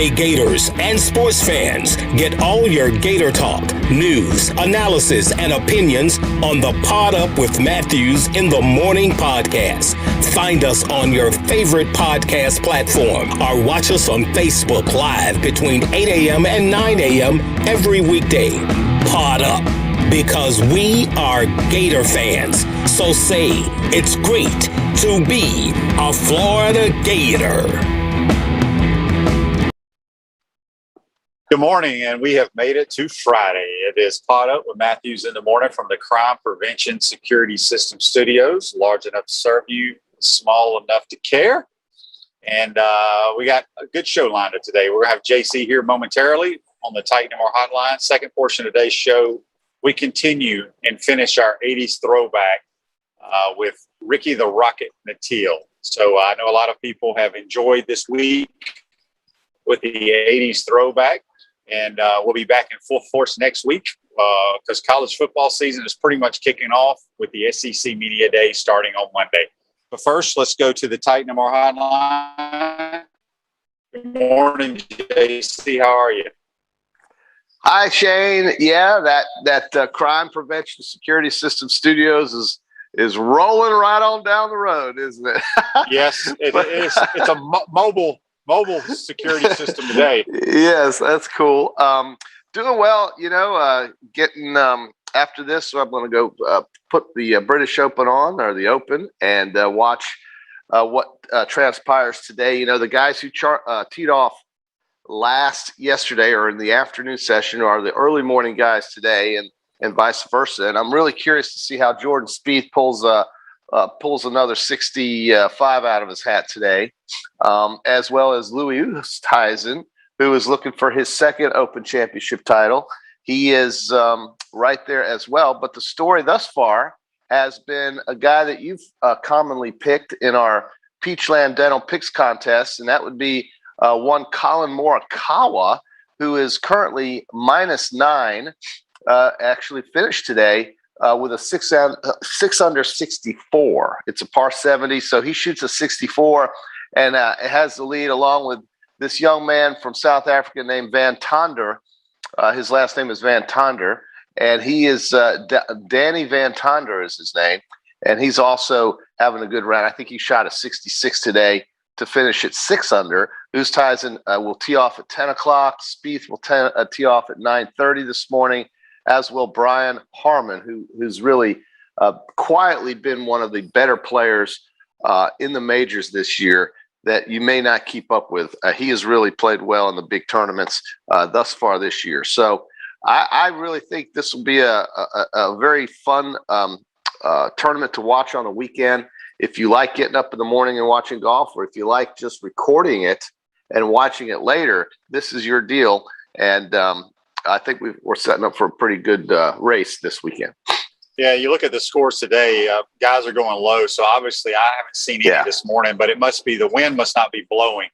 Hey Gators and sports fans, get all your Gator talk, news, analysis, and opinions on the Pod Up with Matthews in the Morning podcast. Find us on your favorite podcast platform or watch us on Facebook Live between 8 a.m. and 9 a.m. every weekday. Pod Up, because we are Gator fans. So say it's great to be a Florida Gator. Good morning, and we have made it to Friday. It is Pod Up with Matthews in the Morning from the Crime Prevention Security System Studios, large enough to serve you, small enough to care. And we got a good show lined up today. We're going to have JC here momentarily on the Titan More Hotline. Second portion of today's show, we continue and finish our 80s throwback with Ricky the Rocket Nattiel. So I know a lot of people have enjoyed this week with the 80s throwback. And we'll be back in full force next week because college football season is pretty much kicking off with the SEC Media Day starting on Monday. But first, let's go to the Titan More Hotline. Good morning, JC. How are you? Hi, Shane. Yeah, that Crime Prevention Security System Studios is rolling right on down the road, isn't it? Yes, it is. It's a mobile security system today. Yes, that's cool. Doing well, getting after this, so I'm going to go put the British Open on, or the Open, and watch what transpires today. The guys who teed off yesterday or in the afternoon session are the early morning guys today, and vice versa. And I'm really curious to see how Jordan Spieth pulls another 65 out of his hat today, as well as Louis Oosthuizen, who is looking for his second Open Championship title. He is right there as well. But the story thus far has been a guy that you've commonly picked in our Peachland Dental Picks contest, and that would be one Colin Morikawa, who is currently -9, actually finished today with a 6 under 64. It's a par 70, so he shoots a 64 and it has the lead along with this young man from South Africa named Van Tonder. His last name is Van Tonder, and he is Danny Van Tonder is his name, and he's also having a good round. I think he shot a 66 today to finish at 6 under. Oosthuizen will tee off at 10 o'clock. Spieth will tee off at 9:30 this morning, as will Brian Harman, who's really quietly been one of the better players in the majors this year that you may not keep up with. He has really played well in the big tournaments thus far this year. So I really think this will be a very fun tournament to watch on the weekend. If you like getting up in the morning and watching golf, or if you like just recording it and watching it later, this is your deal. And I think we're setting up for a pretty good race this weekend. Yeah, you look at the scores today, guys are going low. So obviously I haven't seen any this morning, but it must be the wind must not be blowing.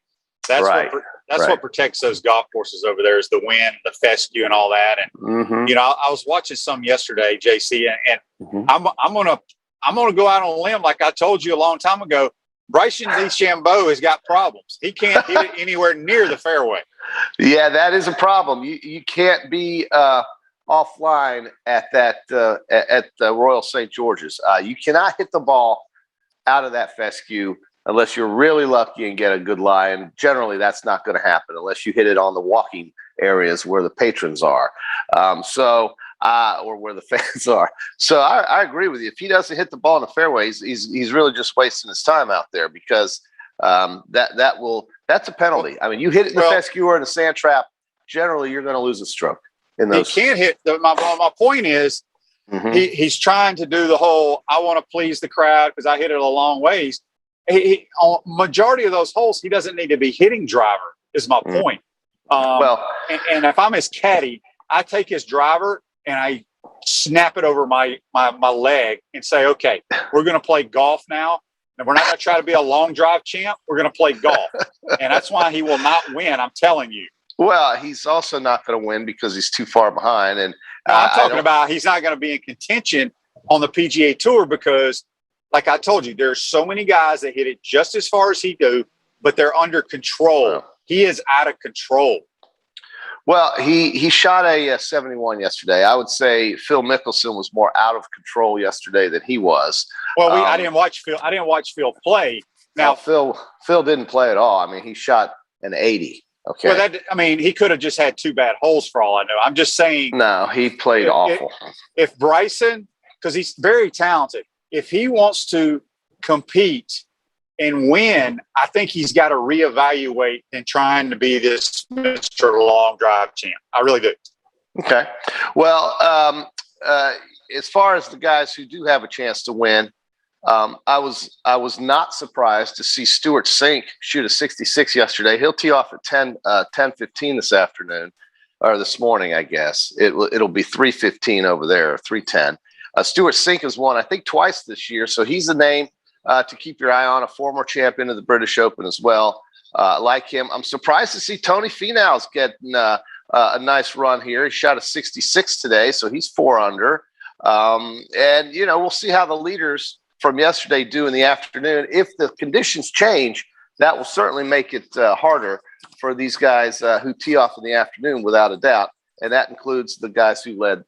That's right. What protects those golf courses over there is the wind, the fescue, and all that. And I was watching some yesterday, JC, and I'm gonna go out on a limb like I told you a long time ago. Bryson DeChambeau has got problems. He can't hit it anywhere near the fairway. Yeah, that is a problem. You can't be offline at that at the Royal St. George's. You cannot hit the ball out of that fescue unless you're really lucky and get a good lie. And generally, that's not going to happen unless you hit it on the walking areas where the patrons are, or where the fans are. So I agree with you. If he doesn't hit the ball in the fairways, he's really just wasting his time out there, because that's a penalty. I mean, you hit it in the fescue or in the sand trap, generally you're going to lose a stroke. He can't hit. My point is, he's trying to do the whole, I want to please the crowd because I hit it a long ways. On majority of those holes, he doesn't need to be hitting driver, is my point. And if I'm his caddy, I take his driver and I snap it over my leg and say, okay, we're going to play golf now. And we're not going to try to be a long drive champ. We're going to play golf. And that's why he will not win, I'm telling you. Well, he's also not going to win because he's too far behind. And I'm talking about he's not going to be in contention on the PGA Tour because, like I told you, there's so many guys that hit it just as far as he do, but they're under control. he is out of control. Well, he shot a 71 yesterday. I would say Phil Mickelson was more out of control yesterday than he was. Well, I didn't watch Phil play. Now Phil didn't play at all. I mean, he shot an 80. Okay. Well, he could have just had two bad holes for all I know. I'm just saying. No, he played awful. If Bryson, because he's very talented, if he wants to compete and win, I think he's got to reevaluate and trying to be this Mr. Long Drive champ. I really do. Okay. Well, as far as the guys who do have a chance to win, I was not surprised to see Stuart Sink shoot a 66 yesterday. He'll tee off at 10:15 this afternoon, or this morning, I guess. It'll be 3:15 over there, 3:10. Stuart Sink has won, I think, twice this year, so he's a name to keep your eye on, a former champion of the British Open as well. Like him, I'm surprised to see Tony Finau's getting a nice run here. He shot a 66 today, so he's 4 under. And, we'll see how the leaders from yesterday do in the afternoon. If the conditions change, that will certainly make it harder for these guys who tee off in the afternoon, without a doubt. And that includes the guys who led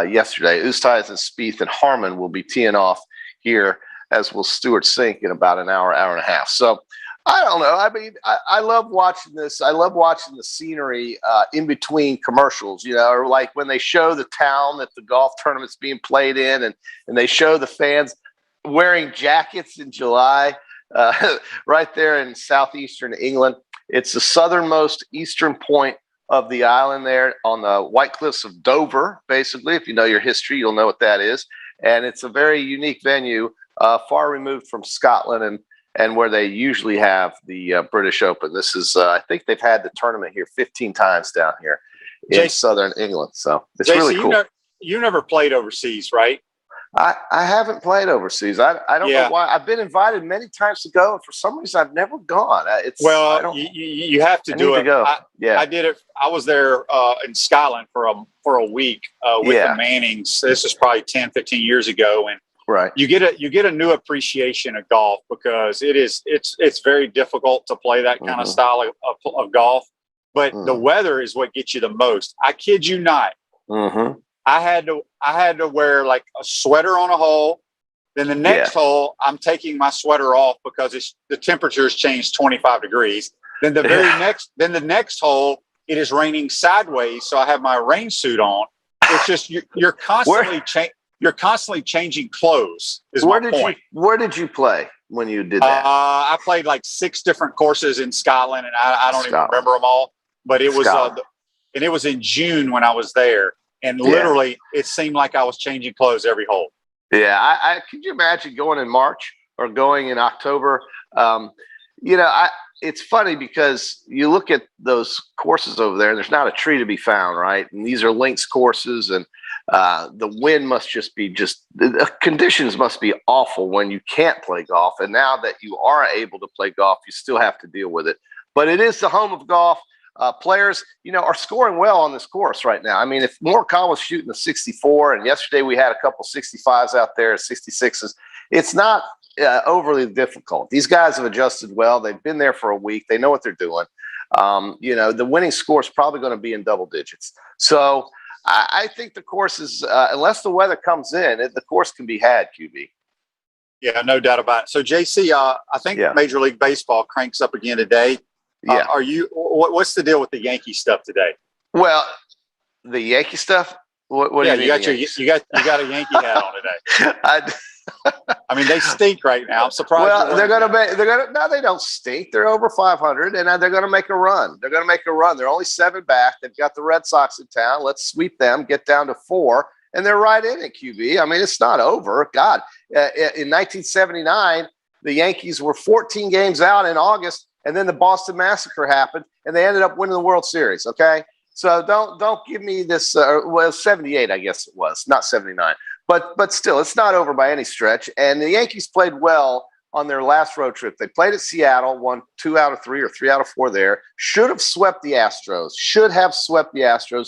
yesterday. Oosthuizen, Spieth, and Harmon will be teeing off here, as will Stuart Sink, in about an hour and a half. So I don't know. I mean, I love watching this. I love watching the scenery in between commercials, or like when they show the town that the golf tournament's being played in, and they show the fans wearing jackets in July right there in southeastern England. It's the southernmost eastern point of the island there on the White Cliffs of Dover, basically. If you know your history, you'll know what that is. And it's a very unique venue, far removed from Scotland and where they usually have the British Open. This is, I think they've had the tournament here 15 times down here in southern England. So it's really cool. You never played overseas, right? I haven't played overseas. I don't know why. I've been invited many times to go, and for some reason I've never gone. You have to do it. Go. I did it. I was there in Scotland for a week with the Mannings. This is probably 10, 15 years ago, and right. You get a new appreciation of golf, because it's very difficult to play that kind of style of golf. But the weather is what gets you the most. I kid you not. Mm-hmm. I had to wear like a sweater on a hole. Then the next hole, I'm taking my sweater off because the temperature's changed 25 degrees. Then the the next hole, it is raining sideways, so I have my rain suit on. It's just you're constantly changing clothes. Where did you play when you did that? I played like 6 different courses in Scotland, and I don't even remember them all. But it was and it was in June when I was there. And literally, it seemed like I was changing clothes every hole. Yeah, could you imagine going in March or going in October? It's funny because you look at those courses over there, and there's not a tree to be found, right? And these are links courses, and the wind must just be the conditions must be awful when you can't play golf. And now that you are able to play golf, you still have to deal with it. But it is the home of golf. Players, are scoring well on this course right now. I mean, if Morikawa was shooting a 64, and yesterday we had a couple 65s out there, 66s, it's not overly difficult. These guys have adjusted well. They've been there for a week. They know what they're doing. The winning score is probably going to be in double digits. So I think the course is, unless the weather comes in, the course can be had, QB. Yeah, no doubt about it. So, JC, I think Major League Baseball cranks up again today. Yeah. What's the deal with the Yankee stuff today? Well, the Yankee stuff. What do you mean? You got a Yankee hat on today. I mean, they stink right now. I'm surprised. Well, no, they don't stink. They're over 500, and they're gonna make a run. They're only 7 back. They've got the Red Sox in town. Let's sweep them, get down to 4, and they're right in it. QB. I mean, it's not over. God, in 1979, the Yankees were 14 games out in August. And then the Boston Massacre happened, and they ended up winning the World Series. Okay, so don't give me this. 78, I guess it was, not 79. But still, it's not over by any stretch. And the Yankees played well on their last road trip. They played at Seattle, won 2 out of 3 or 3 out of 4 there. Should have swept the Astros.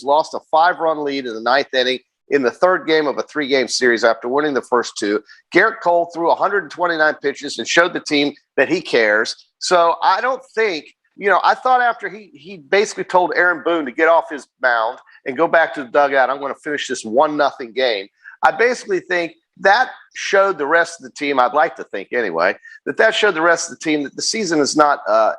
Lost a 5-run lead in the 9th inning in the 3rd game of a 3-game series after winning the first 2. Garrett Cole threw 129 pitches and showed the team that he cares. So I don't think I thought after he basically told Aaron Boone to get off his mound and go back to the dugout, I'm going to finish this 1-0 game. I basically think that showed the rest of the team, I'd like to think anyway, that showed the rest of the team that the season is not a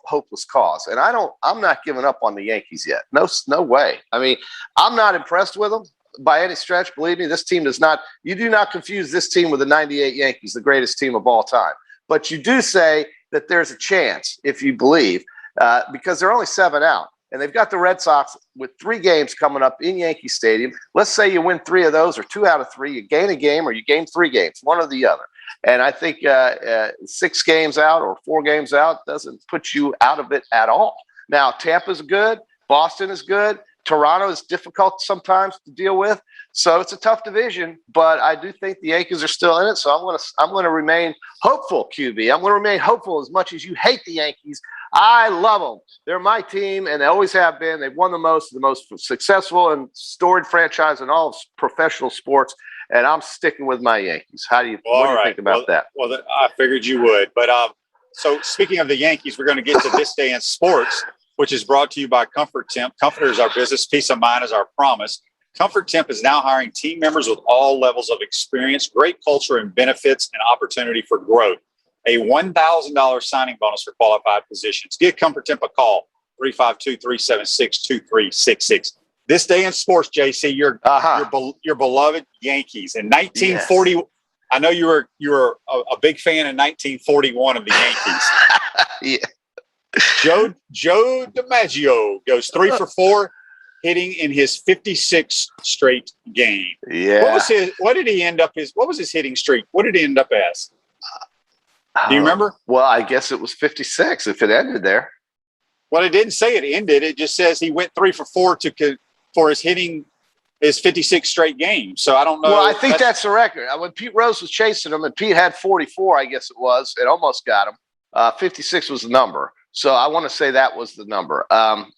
hopeless cause. And I'm not giving up on the Yankees yet. No way. I mean, I'm not impressed with them by any stretch. Believe me, this team does not, you do not confuse this team with the 98 Yankees, the greatest team of all time. But you do say that there's a chance, if you believe, because they're only 7 out. And they've got the Red Sox with 3 games coming up in Yankee Stadium. Let's say you win 3 of those, or 2 out of 3. You gain a game or you gain 3 games, one or the other. And I think 6 games out or 4 games out doesn't put you out of it at all. Now, Tampa's good. Boston is good. Toronto is difficult sometimes to deal with. So it's a tough division, but I do think the Yankees are still in it. So I'm going to remain hopeful, QB. I'm going to remain hopeful as much as you hate the Yankees. I love them. They're my team, and they always have been. They've won the most successful and storied franchise in all of professional sports, and I'm sticking with my Yankees. What do you think about that? Well, I figured you would. But so speaking of the Yankees, we're going to get to This Day in Sports, which is brought to you by Comfort Temp. Comfort is our business. Peace of mind is our promise. Comfort Temp is now hiring team members with all levels of experience, great culture and benefits, and opportunity for growth. A $1,000 signing bonus for qualified positions. Give Comfort Temp a call, 352-376-2366. This Day in Sports, JC, your beloved Yankees. In 1940, yes. I know you were a big fan in 1941 of the Yankees. Yeah. Joe DiMaggio goes 3 for 4, hitting in his 56th straight game. Yeah. What was his hitting streak? What did he end up as? Do you remember? Well, I guess it was 56 if it ended there. Well, it didn't say it ended. It just says he went 3 for 4 for his hitting his 56th straight game. So I don't know. Well, I think that's the record. When Pete Rose was chasing him, and Pete had 44, I guess it was, it almost got him. 56 was the number. So I want to say that was the number.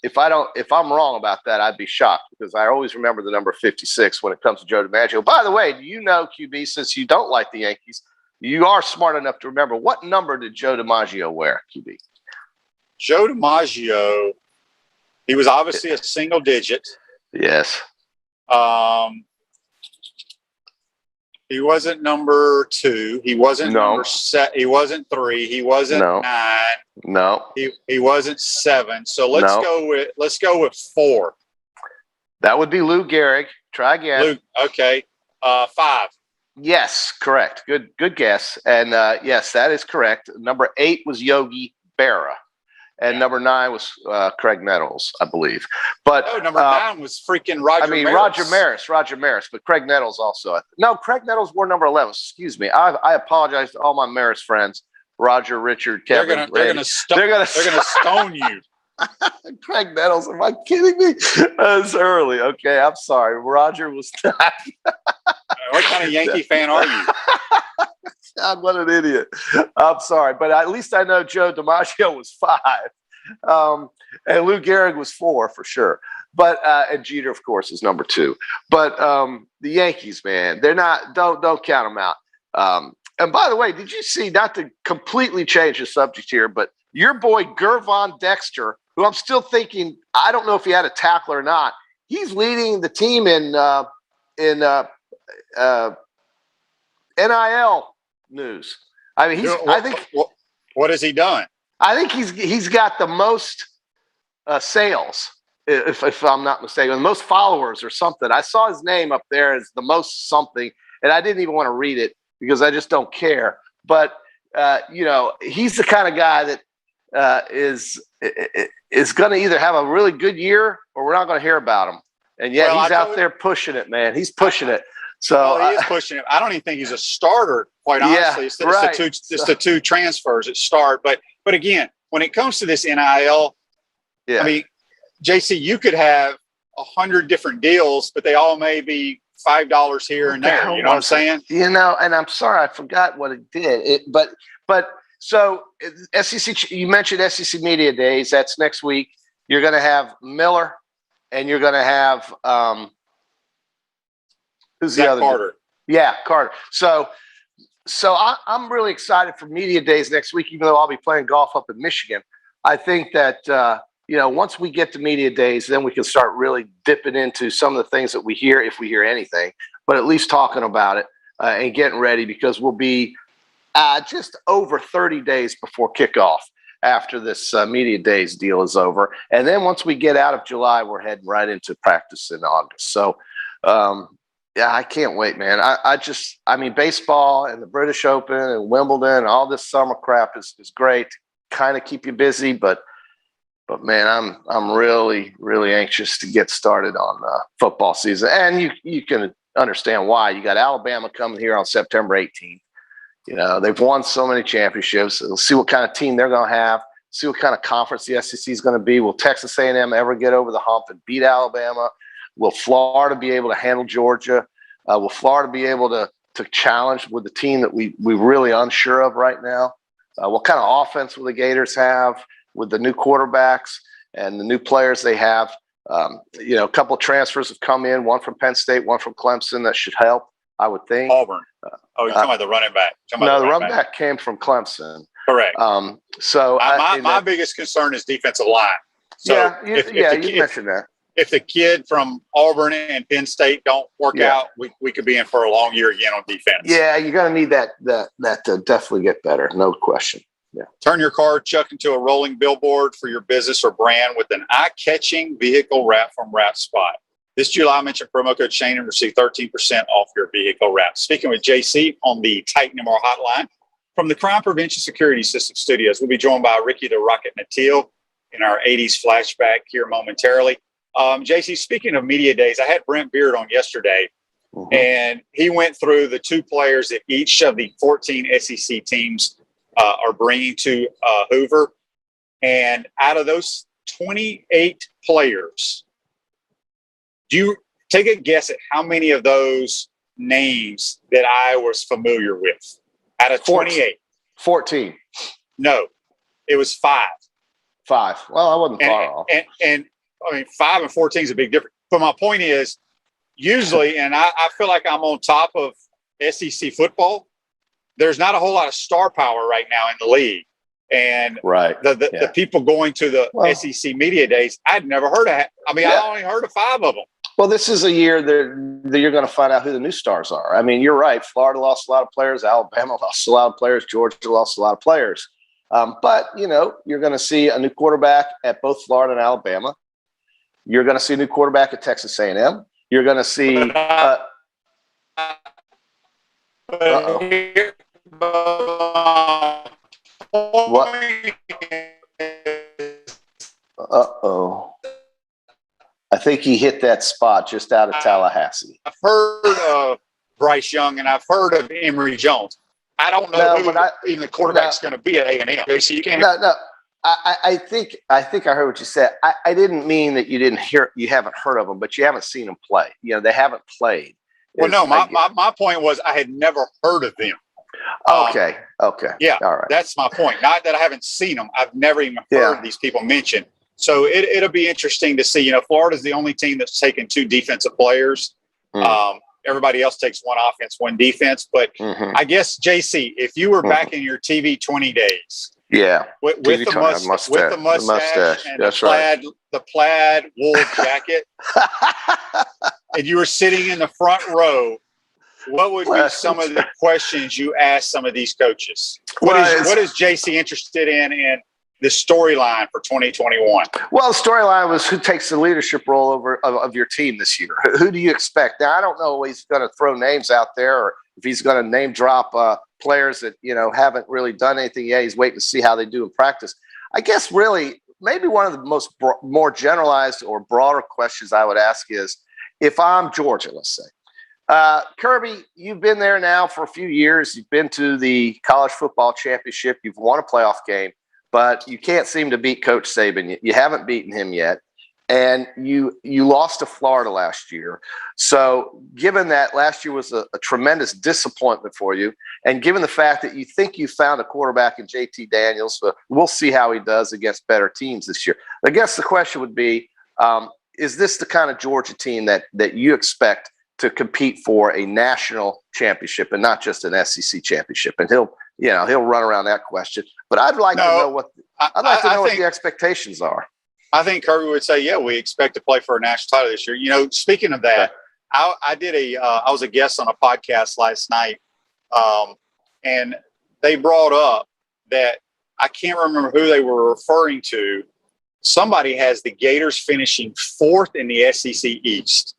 If I'm wrong about that, I'd be shocked, because I always remember the number 56 when it comes to Joe DiMaggio. By the way, do you know, QB, since you don't like the Yankees, you are smart enough to remember, what number did Joe DiMaggio wear, QB? Joe DiMaggio, he was obviously a single digit. Yes. He wasn't number 2. He wasn't number 7. He wasn't 3. He wasn't 9. No. He wasn't 7. So let's go with 4. That would be Lou Gehrig. Try again. Lou, okay. 5. Yes, correct. Good guess. And yes, that is correct. Number 8 was Yogi Berra. And number 9 was Craig Nettles, I believe. But number 9 was freaking Roger Maris. Roger Maris, but Craig Nettles also. No, Craig Nettles wore number 11. Excuse me. I apologize to all my Maris friends. Roger, Richard, Kevin. They're going to stone you. Craig Nettles, am I kidding me? It's early. Okay, I'm sorry. Roger was not. What kind of Yankee fan are you? I'm not an idiot. I'm sorry. But at least I know Joe DiMaggio was 5. And Lou Gehrig was 4 for sure. But and Jeter, of course, is number 2. But the Yankees, man, they're not. Don't count them out. And by the way, did you see? Not to completely change the subject here, but your boy Gervon Dexter, who I'm still thinking, I don't know if he had a tackle or not. He's leading the team in NIL news. I mean, I think. What has he done? I think he's got the most sales, if I'm not mistaken, the most followers or something. I saw his name up there as the most something, and I didn't even want to read it because I just don't care. But he's the kind of guy that is going to either have a really good year or we're not going to hear about him. And yet he's out there pushing it, man. He's pushing it. So he is pushing it. I don't even think he's a starter, quite honestly. It's the two transfers that start. But again, when it comes to this NIL, I mean, JC, you could have 100 different deals, but they all may be $5 here and there. You know what I'm saying? And I'm sorry, I forgot what it did. But so SEC, you mentioned SEC Media Days. That's next week. You're going to have Miller, and you're going to have who's the other? Carter. Yeah, Carter. So I'm really excited for Media Days next week, even though I'll be playing golf up in Michigan. I think that, once we get to media days, then we can start really dipping into some of the things that we hear, if we hear anything, but at least talking about it and getting ready, because we'll be just over 30 days before kickoff after this media days deal is over. And then once we get out of July, we're heading right into practice in August. So, yeah, I can't wait, man. I mean, baseball and the British Open and Wimbledon and all this summer crap is great. Kind of keep you busy, but man, I'm really, really anxious to get started on football season. And you can understand why. You got Alabama coming here on September 18th. They've won so many championships. We'll see what kind of team they're going to have. See what kind of conference the SEC is going to be. Will Texas A&M ever get over the hump and beat Alabama? Will Florida be able to handle Georgia? Will Florida be able to challenge with the team that we're really unsure of right now? What kind of offense will the Gators have with the new quarterbacks and the new players they have? A couple of transfers have come in, one from Penn State, one from Clemson. That should help, I would think. Auburn. You're talking about the running back. No, the running back came from Clemson. Correct. My biggest concern is defensive line. So you mentioned that. If the kid from Auburn and Penn State don't work out, we could be in for a long year again on defense. Yeah, you're going to need that to definitely get better, no question. Yeah. Turn your car, chuck into a rolling billboard for your business or brand with an eye-catching vehicle wrap from Wrap Spot. This July, mention promo code Shane and receive 13% off your vehicle wrap. Speaking with JC on the Titan MR hotline from the Crime Prevention Security System Studios, we'll be joined by Ricky the Rocket Nattiel in our 80s flashback here momentarily. JC, speaking of media days, I had Brent Beard on yesterday, and he went through the two players that each of the 14 SEC teams are bringing to Hoover. And out of those 28 players, do you take a guess at how many of those names that I was familiar with? Out of 28. 14. No, it was 5. 5. Well, I wasn't far off. And I mean, 5 and 14 is a big difference. But my point is, usually, and I feel like I'm on top of SEC football, there's not a whole lot of star power right now in the league. And the people going to the SEC media days, I'd never heard of it. I mean, I only heard of 5 of them. Well, this is a year that you're going to find out who the new stars are. I mean, you're right. Florida lost a lot of players. Alabama lost a lot of players. Georgia lost a lot of players. But, you're going to see a new quarterback at both Florida and Alabama. You're going to see a new quarterback at Texas A&M. You're going to see what? I think he hit that spot just out of Tallahassee. I've heard of Bryce Young and I've heard of Emory Jones. I don't know who even the quarterback's going to be at A&M. So you can't. No. I think I heard what you said. I didn't mean that you haven't heard of them, but you haven't seen them play. They haven't played. Well, no, my point was I had never heard of them. Okay. Yeah, all right. That's my point. Not that I haven't seen them. I've never even heard these people mentioned. So it'll be interesting to see. Florida's the only team that's taken 2 defensive players. Everybody else takes 1 offense, 1 defense. But I guess, JC, if you were back in your TV 20 days, with the mustache and the plaid wool jacket, and you were sitting in the front row, what would be some of the questions you ask some of these coaches? What is JC interested in the storyline for 2021? Well, the storyline was who takes the leadership role of your team this year. Who do you expect? Now, I don't know if he's going to throw names out there or if he's going to name drop players that haven't really done anything yet. He's waiting to see how they do in practice. I guess really maybe one of the more generalized or broader questions I would ask is, if I'm Georgia, let's say, Kirby, you've been there now for a few years. You've been to the college football championship. You've won a playoff game, but you can't seem to beat Coach Saban. You haven't beaten him yet. And you lost to Florida last year. So given that last year was a tremendous disappointment for you, and given the fact that you think you found a quarterback in JT Daniels, we'll see how he does against better teams this year. I guess the question would be, is this the kind of Georgia team that you expect to compete for a national championship and not just an SEC championship? And he'll run around that question. But I'd like to know I'd like to know what think the expectations are. I think Kirby would say, yeah, we expect to play for a national title this year. You know, speaking of that, Okay. I was a guest on a podcast last night, and they brought up that I can't remember who they were referring to. Somebody has the Gators finishing fourth in the SEC East.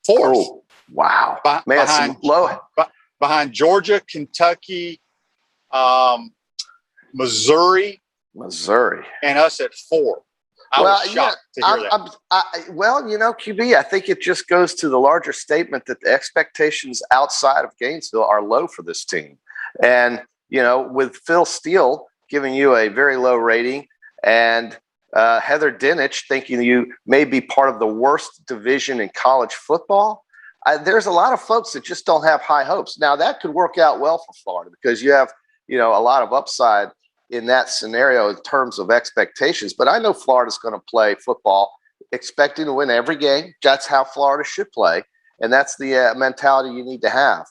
Fourth. Oh, wow. Behind Georgia, Kentucky, Missouri, and us at 4. I was shocked to hear that. Well, you know, QB, I think it just goes to the larger statement that the expectations outside of Gainesville are low for this team. And, you know, with Phil Steele giving you a very low rating and Heather Dinich thinking you may be part of the worst division in college football, there's a lot of folks that just don't have high hopes. Now, that could work out well for Florida because you have, you know, a lot of upside in that scenario in terms of expectations. But I know Florida's going to play football expecting to win every game. That's how Florida should play. And that's the mentality you need to have.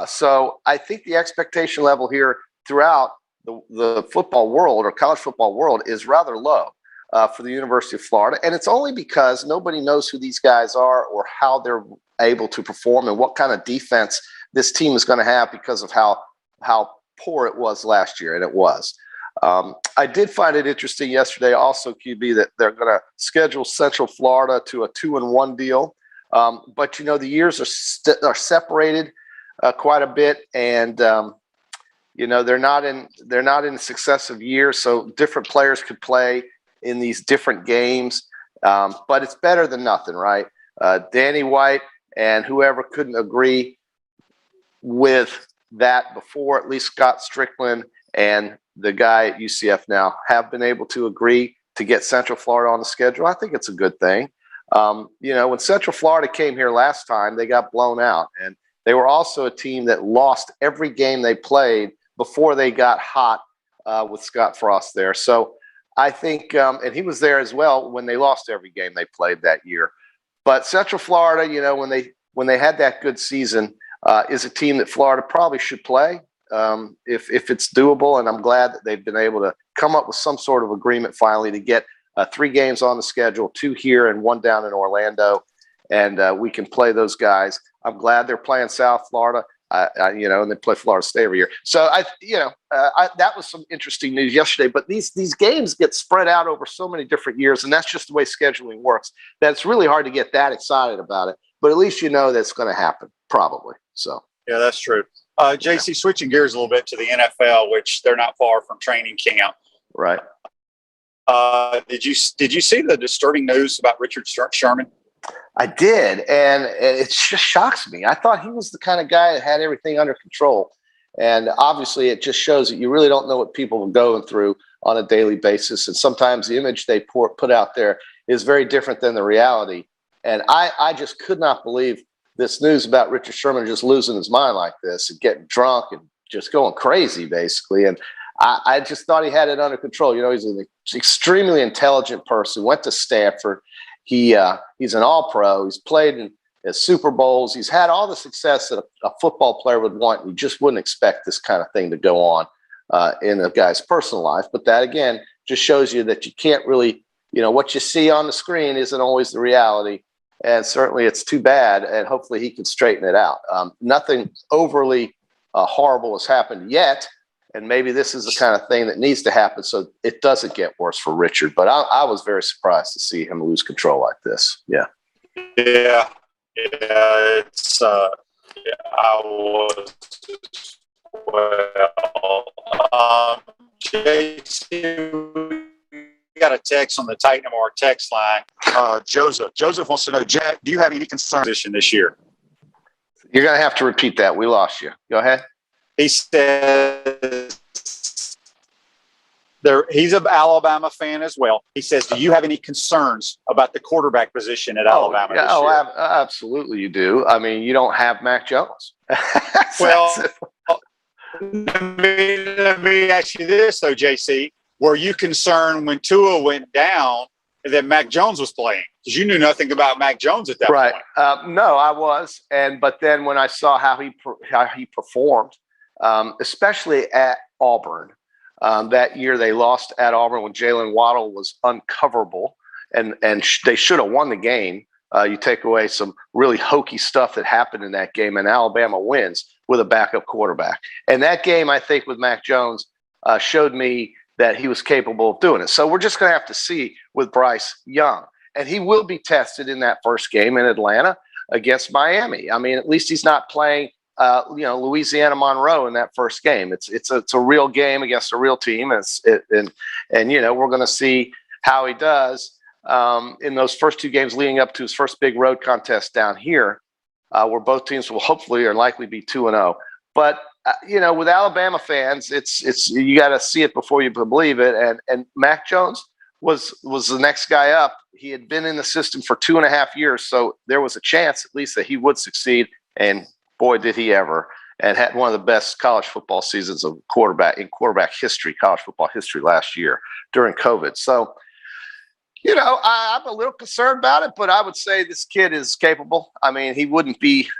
So I think the expectation level here throughout the football world or college football world is rather low for the University of Florida. And it's only because nobody knows who these guys are or how they're able to perform and what kind of defense this team is going to have because of how poor it was last year. And it was. I did find it interesting yesterday also, QB, that they're going to schedule Central Florida to a 2-1 deal. But, you know, the years are separated quite a bit. And, you know, they're not in successive years. So different players could play in these different games. But it's better than nothing, right? Danny White and whoever couldn't agree with that before, at least Scott Strickland and the guy at UCF now have been able to agree to get Central Florida on the schedule. I think it's a good thing. You know, when Central Florida came here last time, they got blown out. And they were also a team that lost every game they played before they got hot with Scott Frost there. So I think, and he was there as well when they lost every game they played that year. But Central Florida, you know, when they had that good season, is a team that Florida probably should play. If it's doable, and I'm glad that they've been able to come up with some sort of agreement finally to get 3 games on the schedule, 2 here and 1 down in Orlando, and we can play those guys. I'm glad they're playing South Florida, you know, and they play Florida State every year. So that was some interesting news yesterday. But these games get spread out over so many different years, and that's just the way scheduling works. That it's really hard to get that excited about it. But at least you know that's going to happen, probably. So yeah, that's true. JC, switching gears a little bit to the NFL, which they're not far from training camp. Right. Did you see the disturbing news about Richard Sherman? I did, and it just shocks me. I thought he was the kind of guy that had everything under control. And obviously it just shows that you really don't know what people are going through on a daily basis. And sometimes the image they put out there is very different than the reality. And I just could not believe this news about Richard Sherman just losing his mind like this and getting drunk and just going crazy, basically. And I just thought he had it under control. You know, he's an extremely intelligent person, went to Stanford. He's an all-pro. He's played in Super Bowls. He's had all the success that a football player would want. You just wouldn't expect this kind of thing to go on in a guy's personal life. But that, again, just shows you that you can't really, you know, what you see on the screen isn't always the reality. And certainly it's too bad, and hopefully he can straighten it out. Nothing overly horrible has happened yet, and maybe this is the kind of thing that needs to happen so it doesn't get worse for Richard. But I was very surprised to see him lose control like this. Yeah. Yeah. It's I was well. JC, we got a text on the Titan More text line. Joseph wants to know, Jack, do you have any concerns this year? You're going to have to repeat that. We lost you. Go ahead. He says he's an Alabama fan as well. He says, do you have any concerns about the quarterback position at Alabama this year? Absolutely you do. I mean, you don't have Mac Jones. Well, let me ask you this, though, JC. Were you concerned when Tua went down that Mac Jones was playing? Because you knew nothing about Mac Jones at that point. Right. No, I was. But then when I saw how he performed, especially at Auburn, That year they lost at Auburn when Jalen Waddle was uncoverable, and they should have won the game. You take away some really hokey stuff that happened in that game, and Alabama wins with a backup quarterback. And that game, I think, with Mac Jones showed me that he was capable of doing it. So we're just going to have to see with Bryce Young. And he will be tested in that first game in Atlanta against Miami. I mean, at least he's not playing Louisiana Monroe in that first game. It's a real game against a real team, and we're going to see how he does in those first two games leading up to his first big road contest down here, where both teams will hopefully or likely be 2-0. But with Alabama fans, it's you got to see it before you believe it. And Mac Jones was the next guy up. He had been in the system for 2.5 years, so there was a chance at least that he would succeed. And boy, did he ever, and had one of the best college football seasons of quarterback history, college football history last year during COVID. So, I'm a little concerned about it, but I would say this kid is capable. I mean, he wouldn't be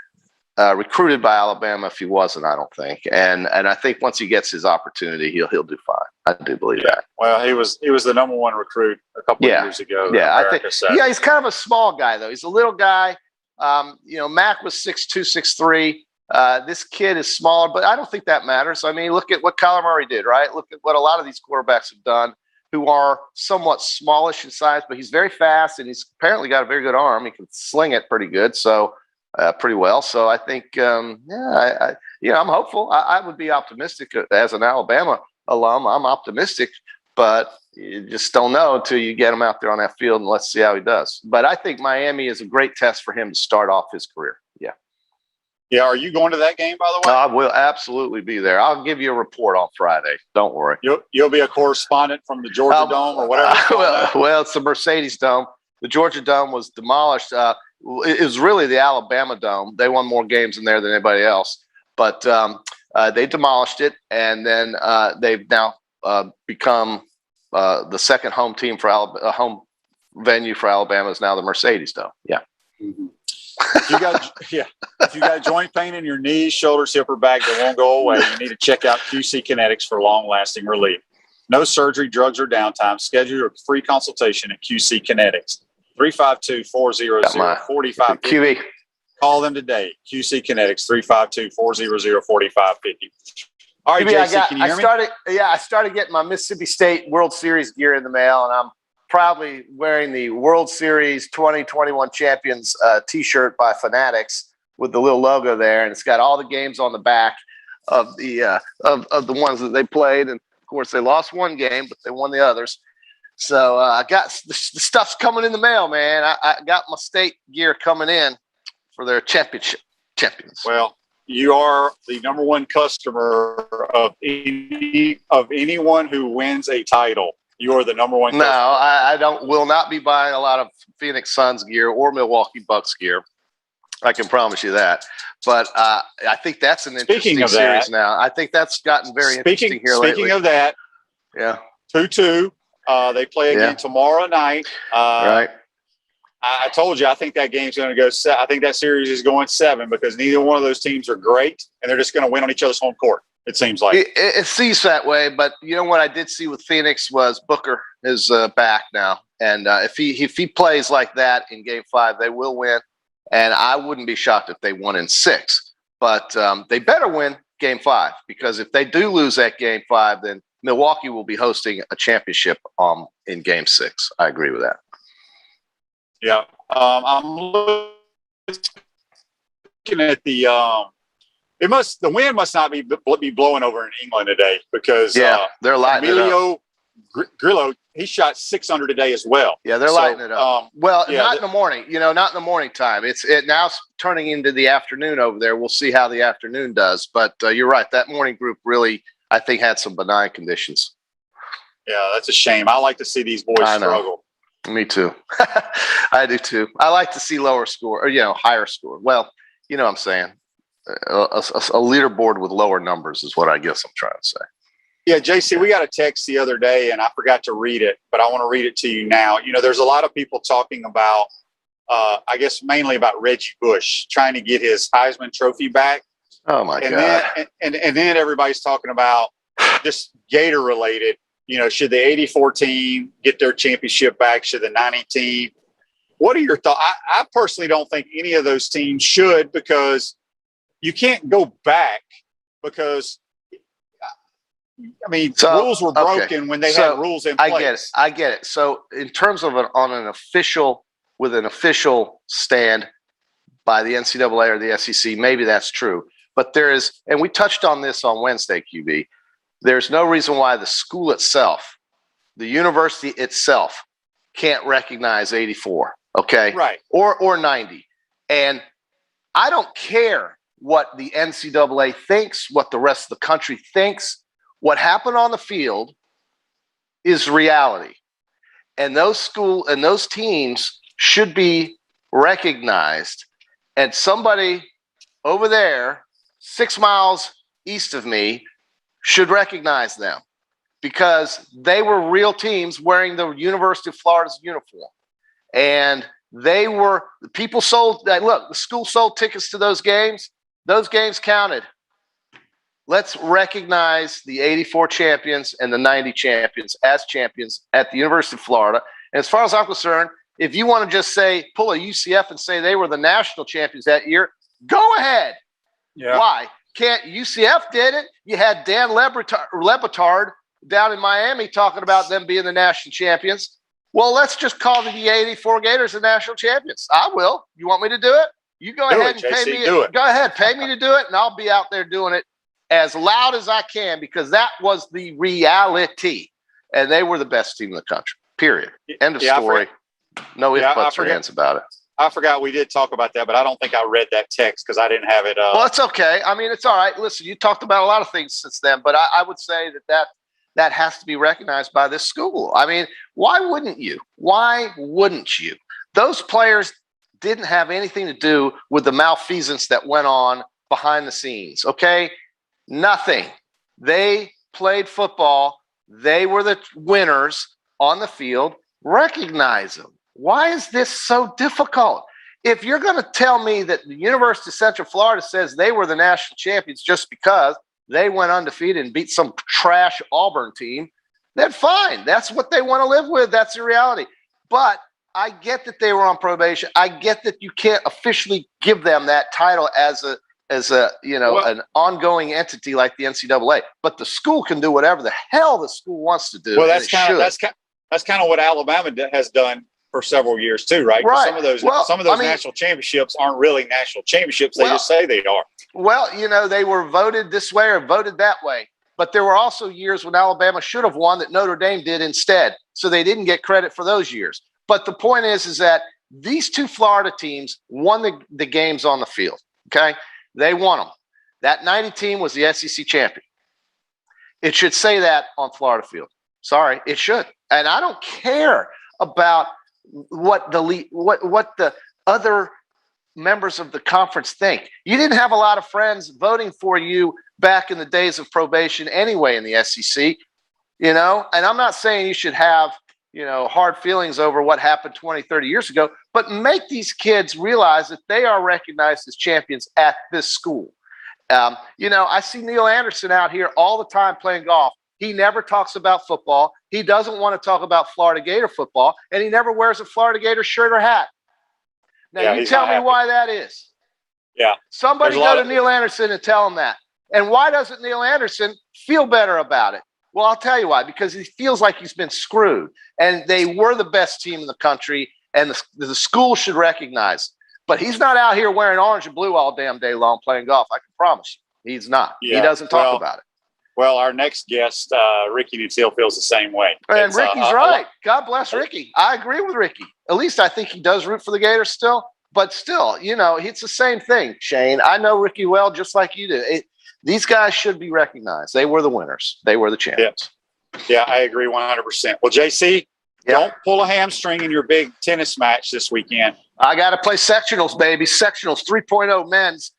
recruited by Alabama if he wasn't, I don't think. And I think once he gets his opportunity, he'll do fine. I do believe that. Well, he was the number one recruit a couple of years ago. Yeah, I think. Yeah, he's kind of a small guy though. He's a little guy. Mac was 6'2", 6'3". This kid is smaller, but I don't think that matters. I mean, look at what Kyler Murray did, right? Look at what a lot of these quarterbacks have done who are somewhat smallish in size, but he's very fast and he's apparently got a very good arm. He can sling it pretty good. So pretty well. So I think, I'm hopeful. I would be optimistic as an Alabama alum. I'm optimistic, but you just don't know until you get him out there on that field, and let's see how he does. But I think Miami is a great test for him to start off his career. Yeah. Yeah. Are you going to that game, by the way? I will absolutely be there. I'll give you a report on Friday. Don't worry. You'll be a correspondent from the Georgia Dome or whatever. Well, it's the Mercedes Dome. The Georgia Dome was demolished. It was really the Alabama Dome. They won more games in there than anybody else, but they demolished it, and then they've now become the second home team for home venue for Alabama is now the Mercedes Dome. Yeah. Mm-hmm. If you got joint pain in your knees, shoulders, hip, or back that won't go away, you need to check out QC Kinetics for long-lasting relief. No surgery, drugs, or downtime. Schedule your free consultation at QC Kinetics. 352-400-4550. QB. Call them today. QC Kinetics, 352-400-4550. All right, QB, JC, can you hear me? I started getting my Mississippi State World Series gear in the mail, and I'm proudly wearing the World Series 2021 Champions T-shirt by Fanatics with the little logo there, and it's got all the games on the back of the of the ones that they played, and of course they lost one game, but they won the others. So I got the stuff's coming in the mail, man. I got my state gear coming in for their champions. Well, you are the number one customer of anyone who wins a title. You are the number one customer. No, I will not be buying a lot of Phoenix Suns gear or Milwaukee Bucks gear. I can promise you that. But I think that's an interesting series now. I think that's gotten very interesting here lately. Speaking of that, yeah, 2-2. They play again tomorrow night. Right. I told you, I think that game's going to go. I think that series is going 7 because neither one of those teams are great, and they're just going to win on each other's home court. It seems like it seems that way. But you know what I did see with Phoenix was Booker is back now, and if he plays like that in Game 5, they will win. And I wouldn't be shocked if they won in 6. But they better win Game 5 because if they do lose that Game 5, then Milwaukee will be hosting a championship in Game 6. I agree with that. Yeah, I'm looking at the wind must not be blowing over in England today because they're lighting Emilio it up. Grillo, he shot 600 today as well. Yeah, they're lighting it up. Not in the morning. Not in the morning time. It's now turning into the afternoon over there. We'll see how the afternoon does. But you're right. That morning group really, I think, had some benign conditions. Yeah, that's a shame. I like to see these boys struggle. Me too. I do too. I like to see lower score or higher score. Well, you know what I'm saying. A leaderboard with lower numbers is what I guess I'm trying to say. Yeah, JC, we got a text the other day, and I forgot to read it, but I want to read it to you now. There's a lot of people talking about, I guess mainly about Reggie Bush trying to get his Heisman Trophy back. Oh my God! And then everybody's talking about just Gator related. Should the 84 team get their championship back? Should the 90 team? What are your thoughts? I personally don't think any of those teams should, because you can't go back, because rules were broken when they had rules in place. I get it. So in terms of an official stand by the NCAA or the SEC, maybe that's true. But there is, and we touched on this on Wednesday, QB, there's no reason why the school itself, the university itself, can't recognize 84, okay? Right. Or 90. And I don't care what the NCAA thinks, what the rest of the country thinks. What happened on the field is reality. And those teams should be recognized. And somebody over there, 6 miles east of me, should recognize them, because they were real teams wearing the University of Florida's uniform. And the school sold tickets to those games. Those games counted. Let's recognize the 84 champions and the 90 champions as champions at the University of Florida. And as far as I'm concerned, if you want to just pull a UCF and say they were the national champions that year, go ahead. Yeah. Why? UCF did it. You had Dan Lebitard down in Miami talking about them being the national champions. Well, let's just call the 84 Gators the national champions. I will. You want me to do it? You go ahead and pay me. Go ahead, pay me to do it, and I'll be out there doing it as loud as I can, because that was the reality. And they were the best team in the country, period. End of story. No ifs, buts, or ands about it. I forgot we did talk about that, but I don't think I read that text because I didn't have it. Well, it's okay. It's all right. Listen, you talked about a lot of things since then, but I would say that has to be recognized by this school. Why wouldn't you? Why wouldn't you? Those players didn't have anything to do with the malfeasance that went on behind the scenes, okay? Nothing. They played football. They were the winners on the field. Recognize them. Why is this so difficult? If you're going to tell me that the University of Central Florida says they were the national champions just because they went undefeated and beat some trash Auburn team, then fine. That's what they want to live with. That's the reality. But I get that they were on probation. I get that you can't officially give them that title as an ongoing entity like the NCAA. But the school can do whatever the hell the school wants to do. Well, that's kind of what Alabama has done for several years too, right? Right. Some of those national championships aren't really national championships. They just say they are. Well, they were voted this way or voted that way. But there were also years when Alabama should have won that Notre Dame did instead. So they didn't get credit for those years. But the point is that these two Florida teams won the games on the field. Okay. They won them. That 90 team was the SEC champion. It should say that on Florida field. Sorry, it should. And I don't care about what the other members of the conference think. You didn't have a lot of friends voting for you back in the days of probation anyway in the SEC, and I'm not saying you should have, hard feelings over what happened 20, 30 years ago, but make these kids realize that they are recognized as champions at this school. I see Neil Anderson out here all the time playing golf. He never talks about football. He doesn't want to talk about Florida Gator football, and he never wears a Florida Gator shirt or hat. Now, you tell me why that is. Yeah. Somebody go to Neil Anderson and tell him that. And why doesn't Neil Anderson feel better about it? Well, I'll tell you why. Because he feels like he's been screwed. And they were the best team in the country, and the school should recognize it. But he's not out here wearing orange and blue all damn day long playing golf. I can promise you. He's not. Yeah. He doesn't talk about it. Well, our next guest, Ricky Nattiel, feels the same way. And Ricky's right. God bless Ricky. I agree with Ricky. At least I think he does root for the Gators still. But still, it's the same thing, Shane. I know Ricky well, just like you do. These guys should be recognized. They were the winners. They were the champions. Yeah, I agree 100%. Well, JC, don't pull a hamstring in your big tennis match this weekend. I got to play sectionals, baby. Sectionals, 3.0 men's.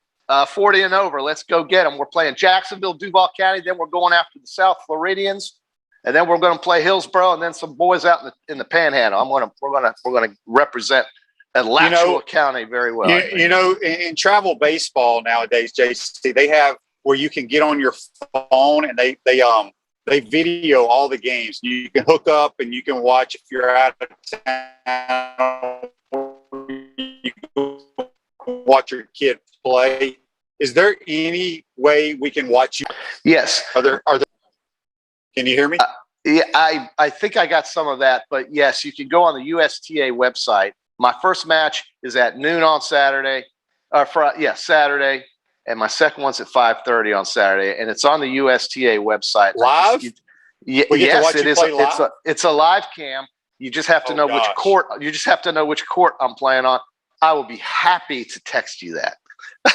40 and over. Let's go get them. We're playing Jacksonville, Duval County. Then we're going after the South Floridians, and then we're going to play Hillsborough, and then some boys out in the Panhandle. We're going to represent Alachua County very well. In travel baseball nowadays, JC, they have where you can get on your phone and they video all the games. You can hook up and you can watch if you're out of town. You can watch your kid play. Is there any way we can watch you? Yes. Are there? Can you hear me? Yeah, I think I got some of that, but yes, you can go on the USTA website. My first match is at noon on Saturday, Saturday, and my second one's at 5:30 on Saturday, and it's on the USTA website. Live? Yes, it is. It's a live cam. You just have to know which court. You just have to know which court I'm playing on. I will be happy to text you that.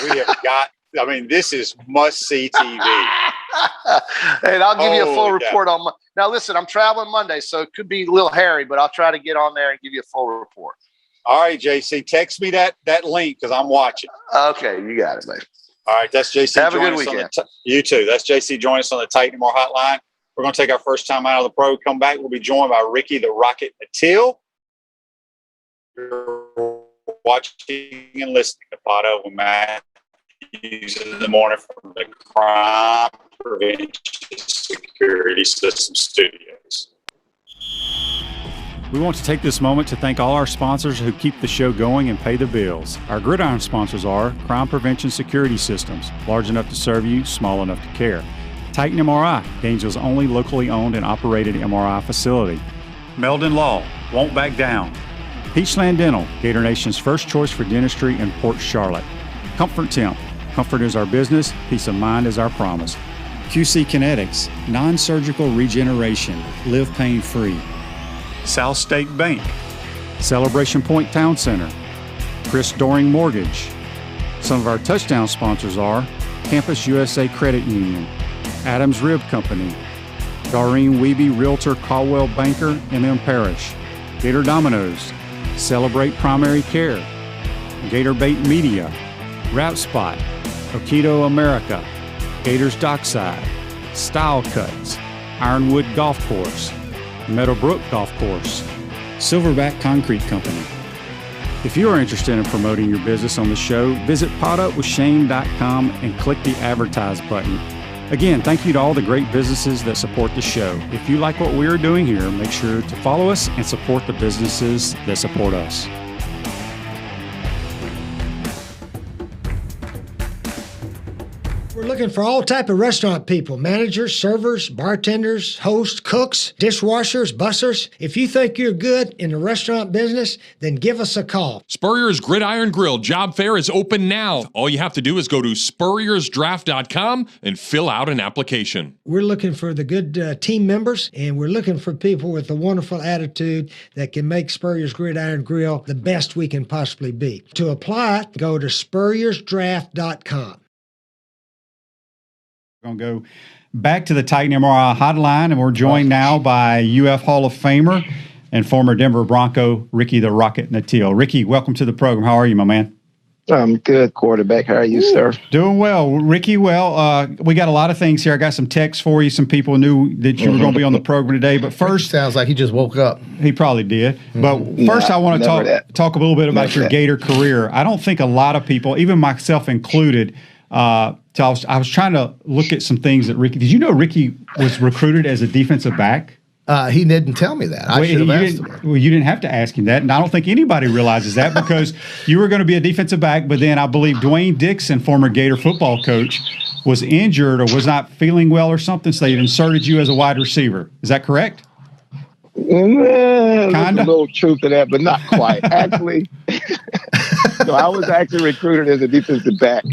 We have got. I mean, this is must-see TV. And I'll give you a full report on. Now, listen, I'm traveling Monday, so it could be a little hairy, but I'll try to get on there and give you a full report. All right, JC, text me that link because I'm watching. Okay, you got it, mate. All right, that's JC. Have a good weekend. You too. That's JC. Join us on the Titan More Hotline. We're going to take our first time out of the pro. Come back. We'll be joined by Ricky the Rocket Nattiel. You're watching and listening to Pato with Matthews in the morning from the Crime Prevention Security System Studios. We want to take this moment to thank all our sponsors who keep the show going and pay the bills. Our gridiron sponsors are Crime Prevention Security Systems, large enough to serve you, small enough to care. Titan MRI, Gainesville's only locally owned and operated MRI facility. Meldon Law, won't back down. Peachland Dental, Gator Nation's first choice for dentistry in Port Charlotte. Comfort Temp, comfort is our business, peace of mind is our promise. QC Kinetics, non-surgical regeneration, live pain-free. South State Bank, Celebration Point Town Center, Chris Doring Mortgage. Some of our touchdown sponsors are Campus USA Credit Union, Adams Rib Company, Doreen Wiebe Realtor Caldwell Banker, M.M. Parish, Gator Dominoes, Celebrate Primary Care, Gator Bait Media, Wrap Spot, Okido America, Gators Dockside, Style Cuts, Ironwood Golf Course, Meadowbrook Golf Course, Silverback Concrete Company. If you are interested in promoting your business on the show, visit potupwithshane.com and click the advertise button. Again, thank you to all the great businesses that support the show. If you like what we are doing here, make sure to follow us and support the businesses that support us. We're looking for all type of restaurant people, managers, servers, bartenders, hosts, cooks, dishwashers, bussers. If you think you're good in the restaurant business, then give us a call. Spurrier's Gridiron Grill job fair is open now. All you have to do is go to spurriersdraft.com and fill out an application. We're looking for the good team members, and we're looking for people with a wonderful attitude that can make Spurrier's Gridiron Grill the best we can possibly be. To apply, go to spurriersdraft.com. We're going to go back to the Titan MRI hotline, and we're joined now by UF Hall of Famer and former Denver Bronco, Ricky the Rocket Nattiel. Ricky, welcome to the program. How are you, my man? I'm good, quarterback. How are you, sir? Doing well. Ricky, we got a lot of things here. I got some texts for you. Some people knew that you were going to be on the program today. But first... Sounds like he just woke up. He probably did. But first, I want to talk a little bit about your Gator career. I don't think a lot of people, even myself included... So I was trying to look at some things that Ricky. Did you know Ricky was recruited as a defensive back? He didn't tell me that. I should have asked him. Well, you didn't have to ask him that, and I don't think anybody realizes that because you were going to be a defensive back, but then I believe Dwayne Dixon, former Gator football coach, was injured or was not feeling well or something, so they inserted you as a wide receiver. Is that correct? There's a little truth to that, but not quite. Actually, so I was actually recruited as a defensive back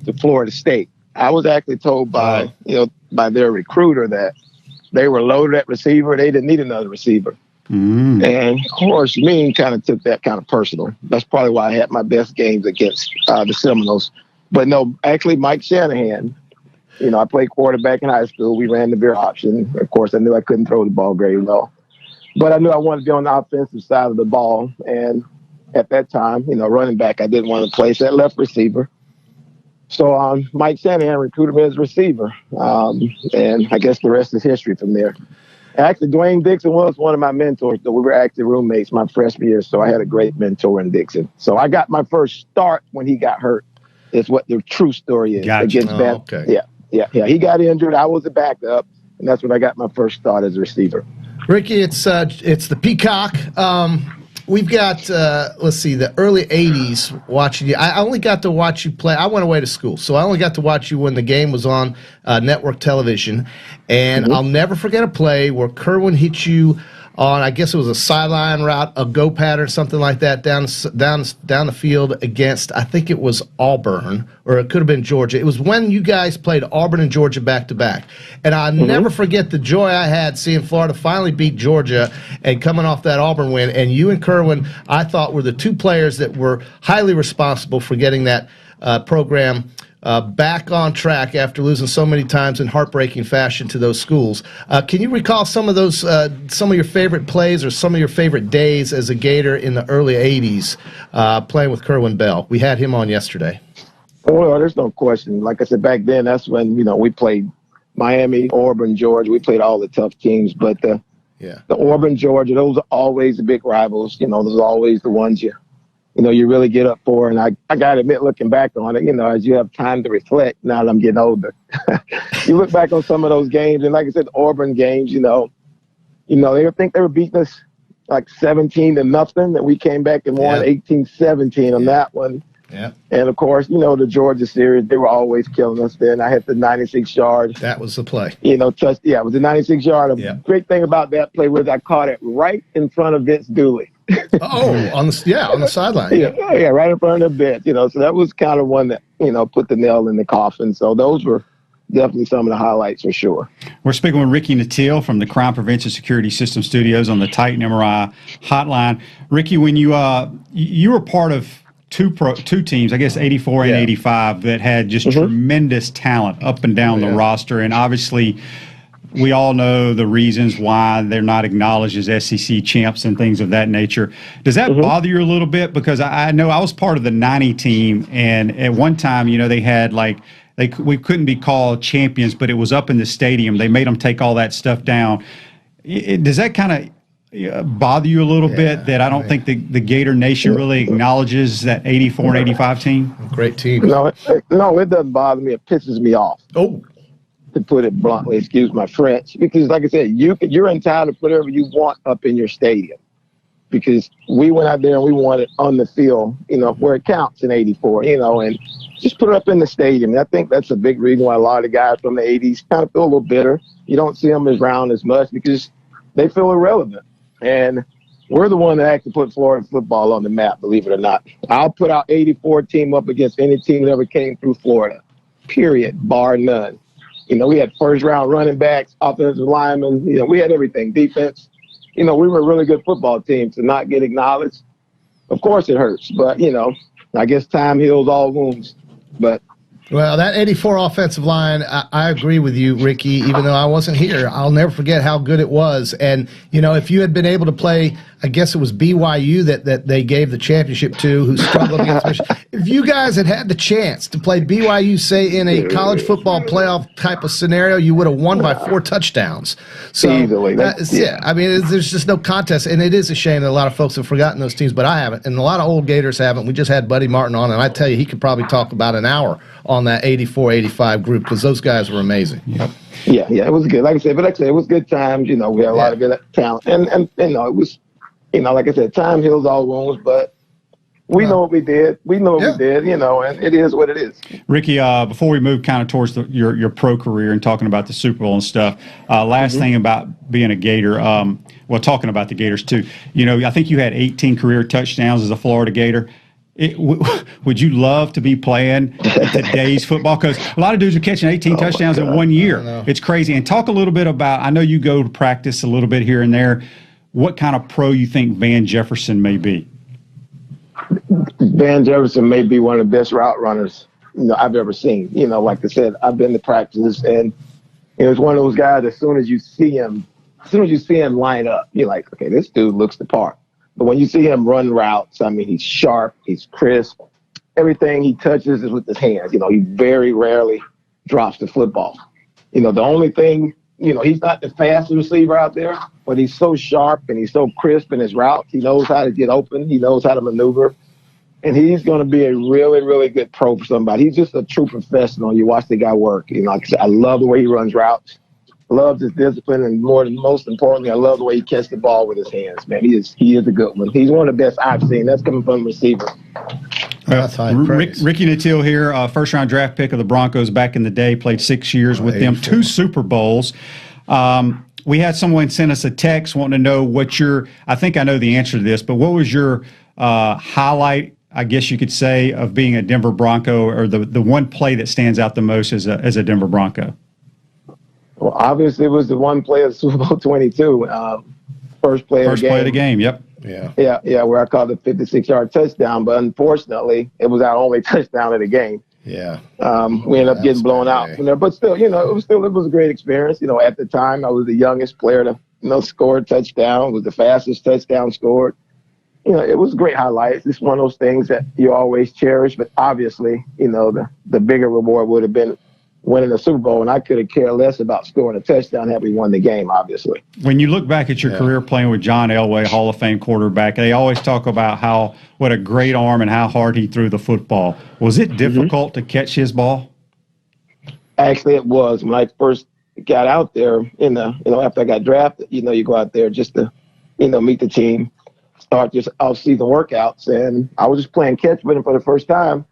to Florida State. I was actually told by their recruiter that they were loaded at receiver. They didn't need another receiver. And of course, me kind of took that kind of personal. That's probably why I had my best games against the Seminoles. But no, actually, Mike Shanahan, I played quarterback in high school. We ran the veer option. Of course, I knew I couldn't throw the ball very well. But I knew I wanted to be on the offensive side of the ball. And at that time, running back, I didn't want to play that left receiver. So Mike Shanahan recruited me as a receiver. And I guess the rest is history from there. Actually, Dwayne Dixon was one of my mentors. So we were actually roommates my freshman year. So I had a great mentor in Dixon. So I got my first start when he got hurt. Is what the true story is. Gotcha. Against Yeah. He got injured. I was a backup, and that's when I got my first start as a receiver. Ricky, it's the Peacock. We've got, let's see, the early 80s watching you. I only got to watch you play. I went away to school, so I only got to watch you when the game was on network television. And I'll never forget a play where Kerwin hit you on, I guess it was a sideline route, a go pattern, something like that, down the field against, I think it was Auburn, or it could have been Georgia. It was when you guys played Auburn and Georgia back-to-back. And I'll never forget the joy I had seeing Florida finally beat Georgia and coming off that Auburn win. And you and Kerwin, I thought, were the two players that were highly responsible for getting that program back on track after losing so many times in heartbreaking fashion to those schools. Can you recall some of those, some of your favorite plays or some of your favorite days as a Gator in the early 80s playing with Kerwin Bell? We had him on yesterday. Well, there's no question. Like I said, back then, that's when, we played Miami, Auburn, Georgia. We played all the tough teams. But the Auburn, Georgia, those are always the big rivals. Those are always the ones you really get up for. And I got to admit, looking back on it, as you have time to reflect, now that I'm getting older, you look back on some of those games. And like I said, the Auburn games, they think they were beating us like 17-0, and we came back and won 18-17 on that one. Yeah. And of course, the Georgia series, they were always killing us then. I hit the 96-yard. That was the play. It was the 96-yard. The great thing about that play was I caught it right in front of Vince Dooley. On the sideline. Yeah, right in front of the bench. So that was kind of one that put the nail in the coffin. So those were definitely some of the highlights for sure. We're speaking with Ricky Nattiel from the Crime Prevention Security System Studios on the Titan MRI hotline. Ricky, when you were part of two teams, I guess 84 and 85, that had just tremendous talent up and down the roster, and obviously we all know the reasons why they're not acknowledged as SEC champs and things of that nature. Does that bother you a little bit? Because I know I was part of the 90 team, and at one time, they had we couldn't be called champions, but it was up in the stadium. They made them take all that stuff down. Does that kind of bother you a little bit that I don't think the Gator Nation really acknowledges that 84 and 85 team? Great team. No, it doesn't bother me. It pisses me off. Oh. To put it bluntly, excuse my French, because like I said, you're entitled to put whatever you want up in your stadium, because we went out there and we won it on the field, where it counts in 84, and just put it up in the stadium. And I think that's a big reason why a lot of the guys from the 80s kind of feel a little bitter. You don't see them around as much because they feel irrelevant. And we're the one that actually put Florida football on the map, believe it or not. I'll put our 84 team up against any team that ever came through Florida, period, bar none. We had first-round running backs, offensive linemen. We had everything, defense. We were a really good football team. To not get acknowledged, of course it hurts. But, I guess time heals all wounds. But well, that 84 offensive line, I agree with you, Ricky, even though I wasn't here. I'll never forget how good it was. And, if you had been able to play, I guess it was BYU that they gave the championship to, who struggled against Michigan. If you guys had the chance to play BYU, say, in a college football playoff type of scenario, you would have won by 4 touchdowns. So, easily. I mean, there's just no contest. And it is a shame that a lot of folks have forgotten those teams, but I haven't. And a lot of old Gators haven't. We just had Buddy Martin on, and I tell you, he could probably talk about an hour on that 84-85 group, because those guys were amazing. Yeah, it was good. Like I said, it was good times. We had a lot of good talent, and it was, like I said, time heals all wounds. But we know what we did. We know what we did. And it is what it is. Ricky, before we move kind of towards your pro career and talking about the Super Bowl and stuff, last thing about being a Gator. Talking about the Gators too. I think you had 18 career touchdowns as a Florida Gator. Would you love to be playing today's football? Because a lot of dudes are catching 18 touchdowns in 1 year. It's crazy. And talk a little bit about, I know you go to practice a little bit here and there. What kind of pro you think Van Jefferson may be? Van Jefferson may be one of the best route runners I've ever seen. Like I said, I've been to practices, and it's one of those guys, as soon as you see him line up, you're like, okay, this dude looks the part. But when you see him run routes, I mean, he's sharp, he's crisp. Everything he touches is with his hands. He very rarely drops the football. The only thing, he's not the fastest receiver out there, but he's so sharp and he's so crisp in his routes. He knows how to get open. He knows how to maneuver. and he's going to be a really, really good pro for somebody. He's just a true professional. You watch the guy work. You know, like I said, I love the way he runs routes. Love his discipline, and most importantly, I love the way he catches the ball with his hands. Man, he is a good one. He's one of the best I've seen. That's coming from a receiver. That's high praise. Ricky Nattiel here, first-round draft pick of the Broncos back in the day, played 6 years with them, 2 Super Bowls. We had someone send us a text wanting to know what I think I know the answer to this, but what was your highlight, I guess you could say, of being a Denver Bronco, or the one play that stands out the most as a Denver Bronco? Well, obviously, it was the one play of Super Bowl 22, first play of the game. Yep. Yeah, where I caught the 56-yard touchdown, but unfortunately, it was our only touchdown of the game. Yeah. We ended up getting blown out from there, but still, you know, it was a great experience. You know, at the time, I was the youngest player to score a touchdown. It was the fastest touchdown scored. You know, it was a great highlight. It's one of those things that you always cherish, but obviously, you know, the bigger reward would have been winning the Super Bowl, and I could have cared less about scoring a touchdown had we won the game, obviously. When you look back at your career playing with John Elway, Hall of Fame quarterback, they always talk about what a great arm and how hard he threw the football. Was it difficult to catch his ball? Actually, it was. When I first got out there, after I got drafted, you go out there just to, meet the team, start just off-season workouts, and I was just playing catch with him for the first time.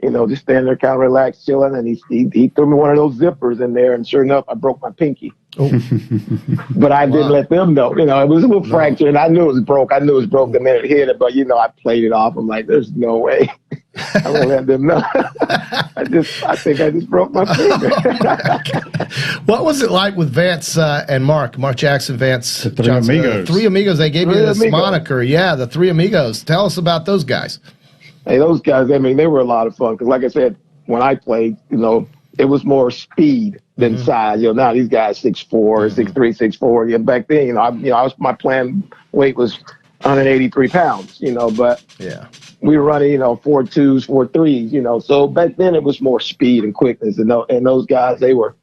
Just standing there kind of relaxed, chilling, and he threw me one of those zippers in there, and sure enough, I broke my pinky. Oh. But I didn't let them know. It was a little fracture, and I knew it was broke. I knew it was broke the minute it hit it, but, I played it off. I'm like, there's no way. I won't let them know. I think I just broke my finger. What was it like with Vance and Mark Jackson, Vance? The Three Amigos. Three Amigos. They gave you this moniker. Yeah, the Three Amigos. Tell us about those guys. Hey, those guys, they were a lot of fun because, like I said, when I played, it was more speed than size. Now these guys 6'4", 6'3", 6'4". Yeah, back then, my playing weight was 183 pounds, but we were running, 4.2s, 4.3s, so back then it was more speed and quickness. And those guys, they were,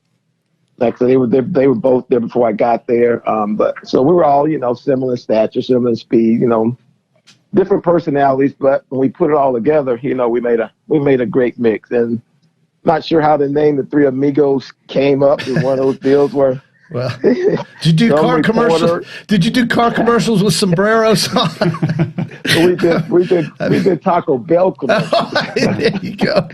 like I said, they were both there before I got there. But so we were all, similar stature, similar speed, different personalities, but when we put it all together, we made a great mix. And not sure how the name the Three Amigos came up in one of those deals where. Well, did you do car commercials? Did you do car commercials with sombreros on? we did Taco Bell commercials. There you go.